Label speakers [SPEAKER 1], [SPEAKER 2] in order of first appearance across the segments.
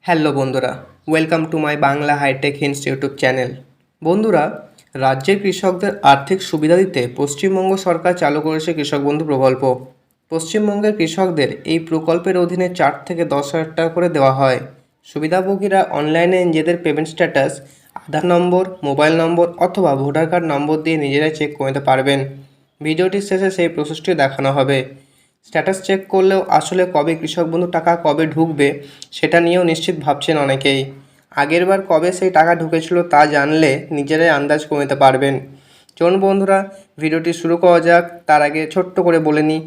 [SPEAKER 1] Hello বন্ধুরা, welcome to my Bangla hitech hints YouTube channel. বন্ধুরা, রাজ্যের কৃষকদের আর্থিক সুবিধা দিতে পশ্চিমবঙ্গ সরকার চালু করেছে কৃষক বন্ধু প্রকল্প। পশ্চিমবঙ্গের কৃষকদের এই প্রকল্পের অধীনে 4 থেকে 10,000 টাকা করে দেওয়া হয়। সুবিধাভোগীরা অনলাইনে নিজেদের পেমেন্ট স্ট্যাটাস, আধার নম্বর, মোবাইল নম্বর অথবা ভোটার কার্ড নম্বর দিয়ে নিজেরাই চেক করে নিতে পারবেন। ভিডিওটির শেষে সেই প্রসেসটি দেখানো হবে। স্ট্যাটাস চেক করলেও আসলে কবে কৃষক বন্ধু টাকা কবে ঢুকবে সেটা নিয়েও নিশ্চিত ভাবছেন অনেকেই। আগেরবার কবে সেই টাকা ঢুকেছিল তা জানলে নিজেরাই আন্দাজ করে নিতে পারবেন। চলুন বন্ধুরা, ভিডিওটি শুরু করা যাক। তার আগে ছোট্ট করে বলে নিই,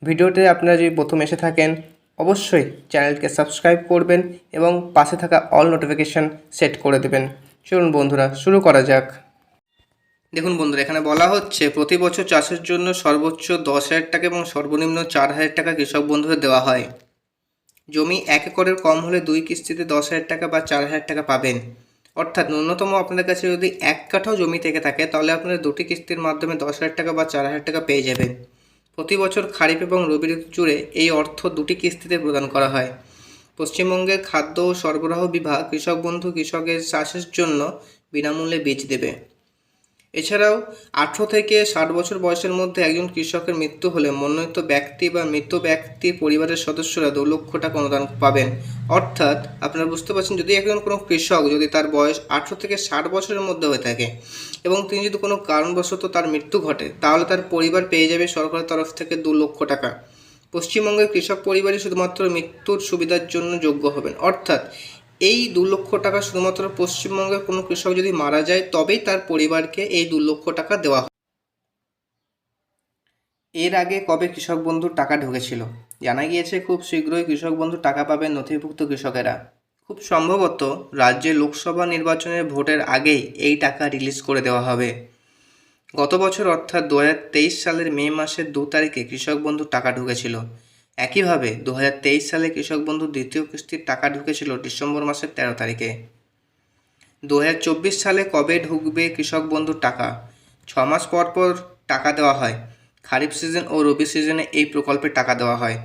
[SPEAKER 1] ভিডিওতে আপনারা যদি প্রথম এসে থাকেন অবশ্যই চ্যানেলকে সাবস্ক্রাইব করবেন এবং পাশে থাকা অল নোটিফিকেশান সেট করে দেবেন। চলুন বন্ধুরা, শুরু করা যাক। দেখুন বন্ধুরা, এখানে বলা হচ্ছে প্রতি বছর চাষের জন্য সর্বোচ্চ 10,000 টাকা এবং সর্বনিম্ন 4,000 টাকা কৃষক বন্ধুদের দেওয়া হয়। জমি 1 একরের কম হলে 2 কিস্তিতে 10,000 টাকা বা 4,000 টাকা পাবেন। অর্থাৎ ন্যূনতম আপনাদের কাছে যদি 1 কাঠাও জমি থেকে থাকে তাহলে আপনারা 2টি কিস্তির মাধ্যমে 10,000 টাকা বা 4,000 টাকা পেয়ে যাবেন। প্রতি বছর খারিফ এবং রবি ঋতু জুড়ে এই অর্থ 2টি কিস্তিতে প্রদান করা হয়। পশ্চিমবঙ্গের খাদ্য ও সরবরাহ বিভাগ কৃষক বন্ধু কৃষকের চাষের জন্য বিনামূল্যে বীজ দেবে। এছাড়াও 18 থেকে 60 বছর বয়সের মধ্যে একজন কৃষকের মৃত্যু হলে মনোনীত ব্যক্তি বা মৃত ব্যক্তির পরিবারের সদস্যরা 2 লক্ষ টাকা অনুদান পাবেন। অর্থাৎ আপনারা বুঝতে পারছেন, যদি একজন কোনো কৃষক যদি তার বয়স 18 থেকে 60 বছরের মধ্যে হয়ে থাকে এবং তিনি যদি কোনো কারণবশত তার মৃত্যু ঘটে তাহলে তার পরিবার পেয়ে যাবে সরকারের তরফ থেকে 2 লক্ষ টাকা। পশ্চিমবঙ্গের কৃষক পরিবারই শুধুমাত্র মৃত্যুর সুবিধার জন্য যোগ্য হবেন। অর্থাৎ এই 2 লক্ষ টাকা শুধুমাত্র পশ্চিমবঙ্গের কোনো কৃষক যদি মারা যায় তবেই তার পরিবারকে এই 2 লক্ষ টাকা দেওয়া হয়। এর আগে কবে কৃষক বন্ধুর টাকা ঢুকেছিল? জানা গিয়েছে খুব শীঘ্রই কৃষক বন্ধুর টাকা পাবেন নথিভুক্ত কৃষকেরা। খুব সম্ভবত রাজ্যে লোকসভা নির্বাচনের ভোটের আগেই এই টাকা রিলিজ করে দেওয়া হবে। গত বছর অর্থাৎ 2023 সালের মে মাসের 2 তারিখে কৃষক বন্ধুর টাকা ঢুকেছিল। একইভাবে 2023 সালে কৃষক বন্ধুর দ্বিতীয় কিস্তির টাকা ঢুকেছিল ডিসেম্বর মাসের 13 তারিখে। 2024 সালে কবে ঢুকবে কৃষক বন্ধুর টাকা? 6 মাস পর পর টাকা দেওয়া হয়। খারিফ সিজন ও রবি সিজনে এই প্রকল্পে টাকা দেওয়া হয়।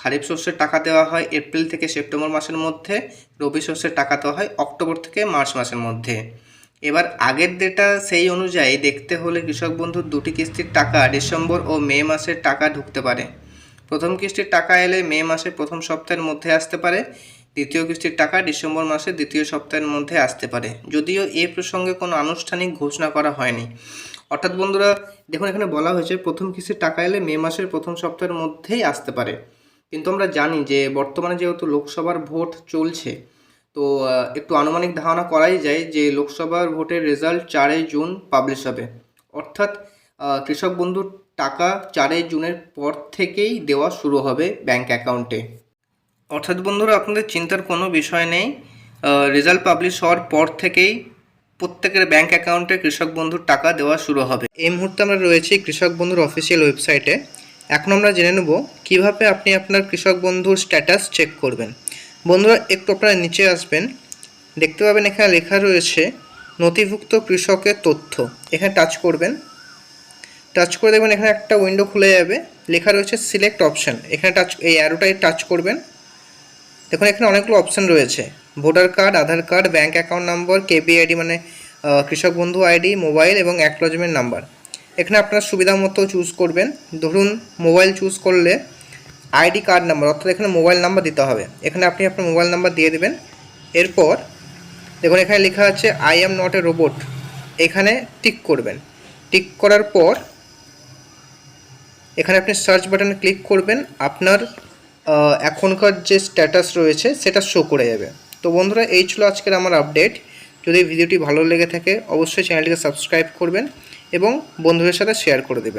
[SPEAKER 1] খারিফ শস্যের টাকা দেওয়া হয় এপ্রিল থেকে সেপ্টেম্বর মাসের মধ্যে, রবি শস্যের টাকা দেওয়া হয় অক্টোবর থেকে মার্চ মাসের মধ্যে। এবার আগের ডেটা সেই অনুযায়ী দেখতে হলে কৃষক বন্ধুর 2টি কিস্তির টাকা ডিসেম্বর ও মে মাসের টাকা ঢুকতে পারে। প্রথম কিস্তির টাকা এলে মে মাসের প্রথম সপ্তাহের মধ্যে আসতে পারে। দ্বিতীয় কিস্তির টাকা ডিসেম্বর মাসের দ্বিতীয় সপ্তাহের মধ্যে আসতে পারে, যদিও এ প্রসঙ্গে কোনো আনুষ্ঠানিক ঘোষণা করা হয়নি। অর্থাৎ বন্ধুরা দেখুন, এখানে বলা হয়েছে প্রথম কিস্তির টাকা এলে মে মাসের প্রথম সপ্তাহের মধ্যেই আসতে পারে। কিন্তু আমরা জানি যে বর্তমানে যেহেতু লোকসভার ভোট চলছে, তো একটু আনুমানিক ধারণা করাই যায় যে লোকসভার ভোটের রেজাল্ট 4 জুন পাবলিশ হবে। অর্থাৎ কৃষক বন্ধুর টাকা 4 জুনের পর থেকেই দেওয়া শুরু হবে ব্যাংক অ্যাকাউন্টে। অর্থাৎ বন্ধুরা আপনাদের চিন্তার কোনো বিষয় নেই, রেজাল্ট পাবলিশ হওয়ার পর থেকেই প্রত্যেকের ব্যাংক অ্যাকাউন্টে কৃষক বন্ধুর টাকা দেওয়া শুরু হবে। এই মুহূর্তে আমরা রয়েছি কৃষক বন্ধুর অফিসিয়াল ওয়েবসাইটে। এখন আমরা জেনে নেব কীভাবে আপনি আপনার কৃষক বন্ধুর স্ট্যাটাস চেক করবেন। বন্ধুরা একটু আপনারা নিচে আসবেন, দেখতে পাবেন এখানে লেখা রয়েছে নথিভুক্ত কৃষকের তথ্য। এখানে টাচ করবেন, টাচ করে দেখবেন এখানে একটা উইন্ডো খুলে যাবে, লেখা রয়েছে সিলেক্ট অপশান। এখানে এই অ্যারোটায় টাচ করবেন। দেখুন এখানে অনেকগুলো অপশান রয়েছে, voter card, Aadhaar card, bank account number, KBID মানে কৃষক বন্ধু আইডি, মোবাইল এবং অ্যাকনোলেজমেন্ট নাম্বার। এখানে আপনার সুবিধা মতো চুজ করবেন। ধরুন মোবাইল চুজ করলে আইডি কার্ড নাম্বার, অর্থাৎ এখানে মোবাইল নাম্বার দিতে হবে। এখানে আপনি আপনার মোবাইল নাম্বার দিয়ে দেবেন। এরপর দেখুন এখানে লেখা আছে I am not a robot, এখানে টিক করবেন। টিক করার পর এখানে আপনি সার্চ বাটনে ক্লিক করবেন, আপনার এখনকার যে স্ট্যাটাস রয়েছে সেটা শো করে যাবে। তো বন্ধুরা এই ছিল আজকের আমার আপডেট। যদি ভিডিওটি ভালো লেগে থাকে অবশ্যই চ্যানেলটিকে সাবস্ক্রাইব করবেন এবং বন্ধুদের সাথে শেয়ার করে দেবেন।